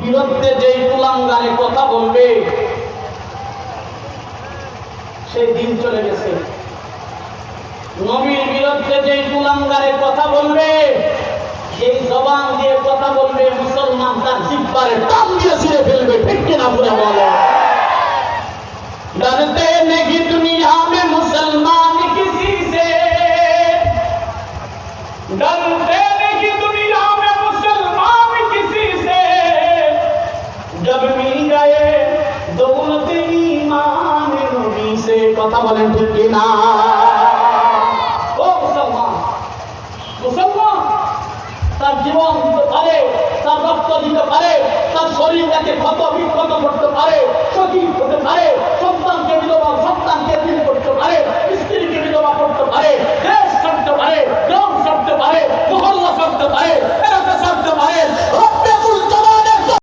বিরুদ্ধে যেই কুলাঙ্গারে কথা বলবে সেই দিন চলে গেছে। নবীর বিরুদ্ধে যেই কুলাঙ্গারে কথা বলবে, যেই জবান দিয়ে কথা বলবে, মুসলমান তার জিহ্বারে টান দিয়ে ছিঁড়ে ফেলবে। ঠিক কিনা বলে বলো? डरते नहीं दुनिया में मुसलमान किसी से, डरते नहीं दुनिया में मुसलमान किसी से, जब मिल गए दौलत ईमान नबी से। কথা বলেন ঠিক কিনা? ও মুসলমান, মুসলমান তার জীবন দিতে পারে, তার রক্ত দিতে পারে, তার শরীরটাকে ক্ষত বিক্ষত করতে পারে, শহীদ হতে পারে, সন্তানকে বিধবা সন্তানকে দিন করতে পারে, স্ত্রীকে বিধবা করতে পারে, দেশ ছাড়তে পারে, গ্রাম ছাড়তে পারে, মহল্লা ছাড়তে পারে,